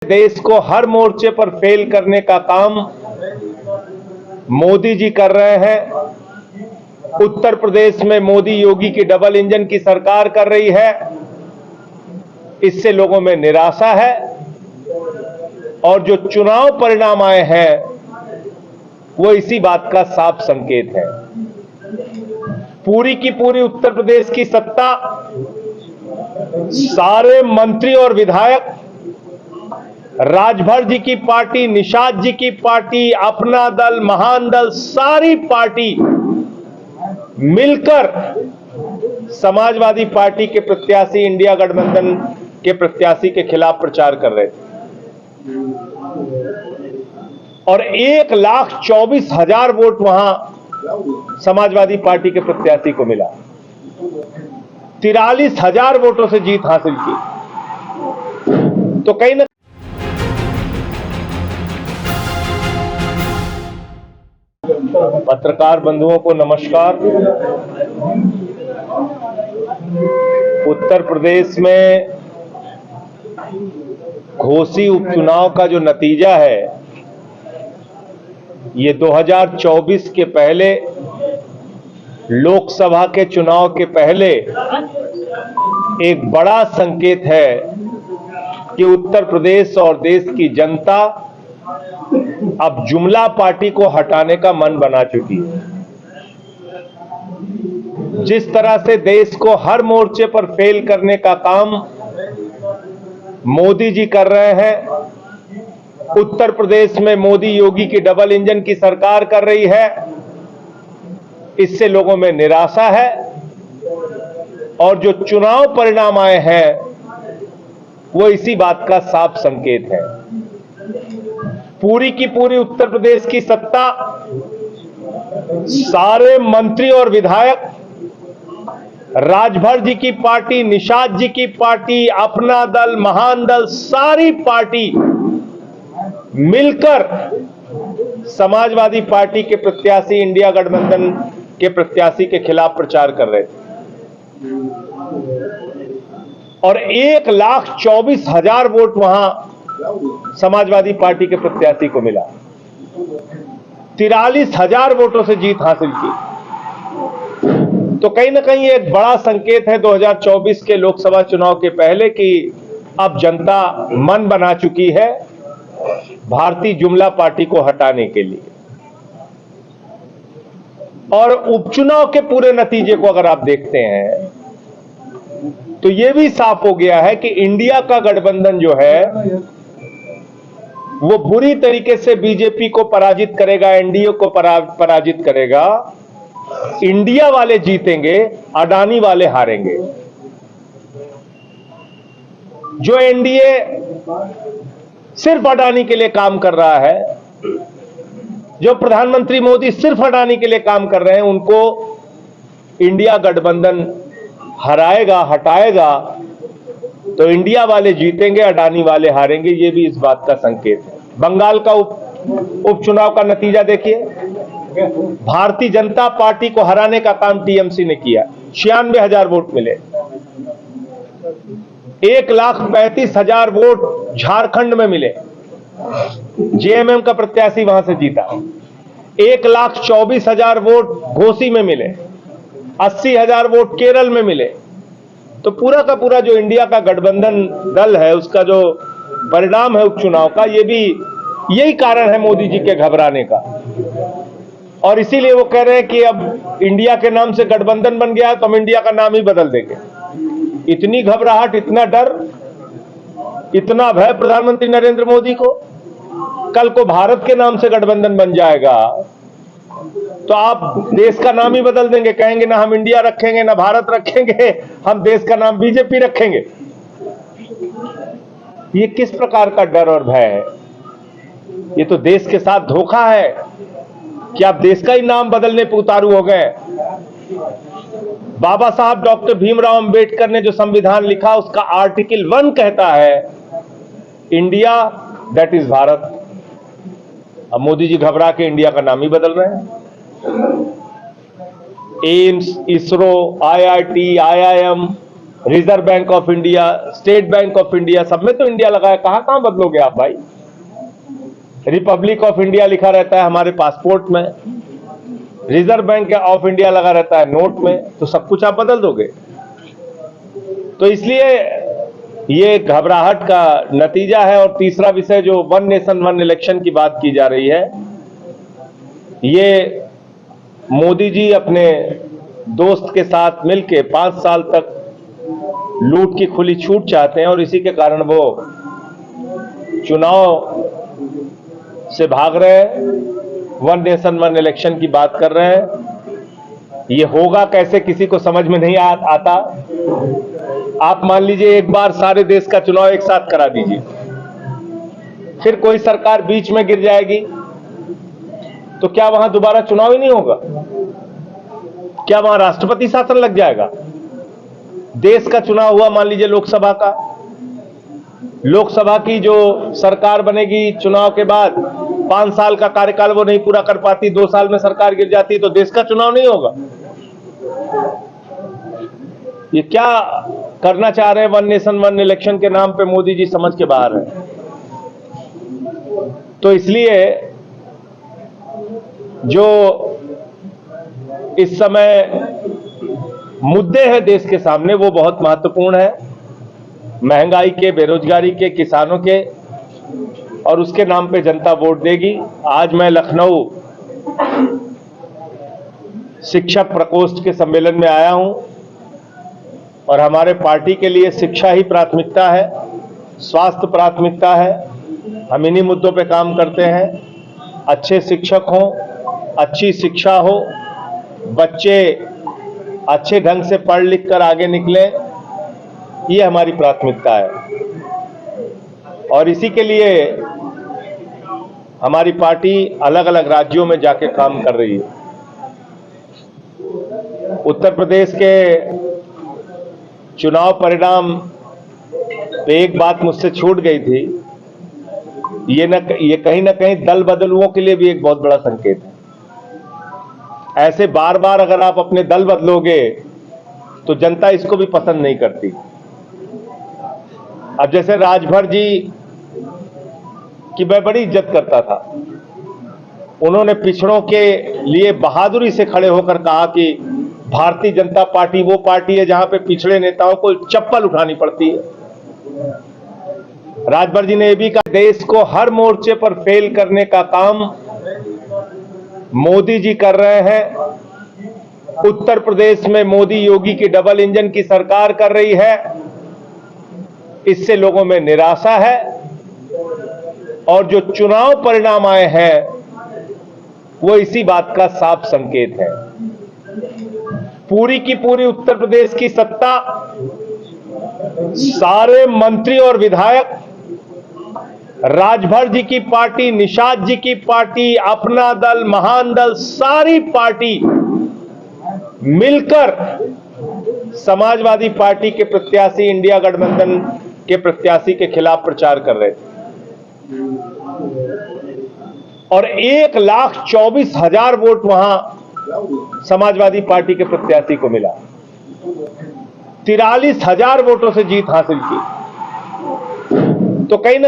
देश को हर मोर्चे पर फेल करने का काम मोदी जी कर रहे हैं। उत्तर प्रदेश में मोदी योगी की डबल इंजन की सरकार कर रही है। इससे लोगों में निराशा है और जो चुनाव परिणाम आए हैं वो इसी बात का साफ संकेत है। पूरी की पूरी उत्तर प्रदेश की सत्ता, सारे मंत्री और विधायक, राजभर जी की पार्टी, निषाद जी की पार्टी, अपना दल, महान दल, सारी पार्टी मिलकर समाजवादी पार्टी के प्रत्याशी, इंडिया गठबंधन के प्रत्याशी के खिलाफ प्रचार कर रहे थे और 1,24,000 वोट वहां समाजवादी पार्टी के प्रत्याशी को मिला। 43,000 वोटों से जीत हासिल की। तो कहीं ना पत्रकार बंधुओं को नमस्कार। उत्तर प्रदेश में घोसी उपचुनाव का जो नतीजा है, ये 2024 के पहले, लोकसभा के चुनाव के पहले एक बड़ा संकेत है कि उत्तर प्रदेश और देश की जनता अब जुमला पार्टी को हटाने का मन बना चुकी है। जिस तरह से देश को हर मोर्चे पर फेल करने का काम मोदी जी कर रहे हैं। उत्तर प्रदेश में मोदी योगी की डबल इंजन की सरकार कर रही है। इससे लोगों में निराशा है और जो चुनाव परिणाम आए हैं वो इसी बात का साफ संकेत है। पूरी की पूरी उत्तर प्रदेश की सत्ता, सारे मंत्री और विधायक, राजभर जी की पार्टी, निषाद जी की पार्टी, अपना दल, महान दल, सारी पार्टी मिलकर समाजवादी पार्टी के प्रत्याशी, इंडिया गठबंधन के प्रत्याशी के खिलाफ प्रचार कर रहे थे और 1,24,000 वोट वहां समाजवादी पार्टी के प्रत्याशी को मिला। 43,000 वोटों से जीत हासिल की। तो कहीं ना कहीं एक बड़ा संकेत है 2024 के लोकसभा चुनाव के पहले कि अब जनता मन बना चुकी है भारतीय जुमला पार्टी को हटाने के लिए। और उपचुनाव के पूरे नतीजे को अगर आप देखते हैं तो यह भी साफ हो गया है कि इंडिया का गठबंधन जो है वो बुरी तरीके से बीजेपी को पराजित करेगा, एनडीए को पराजित करेगा। इंडिया वाले जीतेंगे, अडानी वाले हारेंगे। जो एनडीए सिर्फ अडानी के लिए काम कर रहा है, जो प्रधानमंत्री मोदी सिर्फ अडानी के लिए काम कर रहे हैं, उनको इंडिया गठबंधन हराएगा, हटाएगा। तो इंडिया वाले जीतेंगे, अडानी वाले हारेंगे। ये भी इस बात का संकेत है। बंगाल का उपचुनाव का नतीजा देखिए। भारतीय जनता पार्टी को हराने का काम टीएमसी ने किया। 96,000 वोट मिले। 1,35,000 वोट झारखंड में मिले। जेएमएम का प्रत्याशी वहां से जीता। 1,24,000 वोट घोसी में मिले। 80,000 वोट केरल में मिले। तो पूरा का पूरा जो इंडिया का गठबंधन दल है, उसका जो परिणाम है उपचुनाव का, ये भी यही कारण है मोदी जी के घबराने का। और इसीलिए वो कह रहे हैं कि अब इंडिया के नाम से गठबंधन बन गया है तो हम इंडिया का नाम ही बदल देंगे। इतनी घबराहट, इतना डर, इतना भय प्रधानमंत्री नरेंद्र मोदी को। कल को भारत के नाम से गठबंधन बन जाएगा तो आप देश का नाम ही बदल देंगे, कहेंगे ना हम इंडिया रखेंगे ना भारत रखेंगे, हम देश का नाम बीजेपी रखेंगे। ये किस प्रकार का डर और भय है? ये तो देश के साथ धोखा है कि आप देश का ही नाम बदलने पर उतारू हो गए। बाबा साहब डॉक्टर भीमराव अंबेडकर ने जो संविधान लिखा, उसका आर्टिकल 1 कहता है इंडिया दैट इज भारत। अब मोदी जी घबरा के इंडिया का नाम ही बदल रहे हैं। AIIMS, ISRO, IIT, IIM, reserve bank of India, state bank of India, सब में तो इंडिया लगा है। कहां कहां बदलोगे आप भाई? रिपब्लिक ऑफ इंडिया लिखा रहता है हमारे पासपोर्ट में, रिजर्व बैंक ऑफ इंडिया लगा रहता है नोट में, तो सब कुछ आप बदल दोगे? तो इसलिए ये घबराहट का नतीजा है। और तीसरा विषय जो वन नेशन वन इलेक्शन की बात की जा रही है, ये मोदी जी अपने दोस्त के साथ मिलके 5 साल तक लूट की खुली छूट चाहते हैं और इसी के कारण वो चुनाव से भाग रहे हैं, वन नेशन वन इलेक्शन की बात कर रहे हैं। ये होगा कैसे किसी को समझ में नहीं आता। आप मान लीजिए एक बार सारे देश का चुनाव एक साथ करा दीजिए, फिर कोई सरकार बीच में गिर जाएगी तो क्या वहां दोबारा चुनाव ही नहीं होगा? क्या वहां राष्ट्रपति शासन लग जाएगा? देश का चुनाव हुआ, मान लीजिए लोकसभा का, लोकसभा की जो सरकार बनेगी चुनाव के बाद 5 साल का कार्यकाल वो नहीं पूरा कर पाती, 2 साल में सरकार गिर जाती, तो देश का चुनाव नहीं होगा। ये क्या करना चाह रहे हैं वन नेशन वन इलेक्शन के नाम पे? मोदी जी समझ के बाहर है। तो इसलिए जो इस समय मुद्दे हैं देश के सामने वो बहुत महत्वपूर्ण है, महंगाई के, बेरोजगारी के, किसानों के, और उसके नाम पे जनता वोट देगी। आज मैं लखनऊ शिक्षक प्रकोष्ठ के सम्मेलन में आया हूं और हमारे पार्टी के लिए शिक्षा ही प्राथमिकता है, स्वास्थ्य प्राथमिकता है। हम इन्हीं मुद्दों पे काम करते हैं। अच्छे शिक्षक हों, अच्छी शिक्षा हो, बच्चे अच्छे ढंग से पढ़ लिख कर आगे निकलें, ये हमारी प्राथमिकता है। और इसी के लिए हमारी पार्टी अलग अलग राज्यों में जाके काम कर रही है। उत्तर प्रदेश के चुनाव परिणाम पे एक बात मुझसे छूट गई थी, ये कहीं ना कहीं दल बदलुओं के लिए भी एक बहुत बड़ा संकेत है। ऐसे बार बार अगर आप अपने दल बदलोगे तो जनता इसको भी पसंद नहीं करती। अब जैसे राजभर जी की मैं बड़ी इज्जत करता था, उन्होंने पिछड़ों के लिए बहादुरी से खड़े होकर कहा कि भारतीय जनता पार्टी वो पार्टी है जहां पे पिछड़े नेताओं को चप्पल उठानी पड़ती है। राजभर जी ने यह भी कहा, देश को हर मोर्चे पर फेल करने का काम मोदी जी कर रहे हैं। उत्तर प्रदेश में मोदी योगी की डबल इंजन की सरकार कर रही है, इससे लोगों में निराशा है। और जो चुनाव परिणाम आए हैं वो इसी बात का साफ संकेत है। पूरी की पूरी उत्तर प्रदेश की सत्ता, सारे मंत्री और विधायक, राजभर जी की पार्टी, निषाद जी की पार्टी, अपना दल, महान दल, सारी पार्टी मिलकर समाजवादी पार्टी के प्रत्याशी, इंडिया गठबंधन के प्रत्याशी के खिलाफ प्रचार कर रहे थे। और 1,24,000 वोट वहां समाजवादी पार्टी के प्रत्याशी को मिला। 43,000 वोटों से जीत हासिल की। तो कहीं ना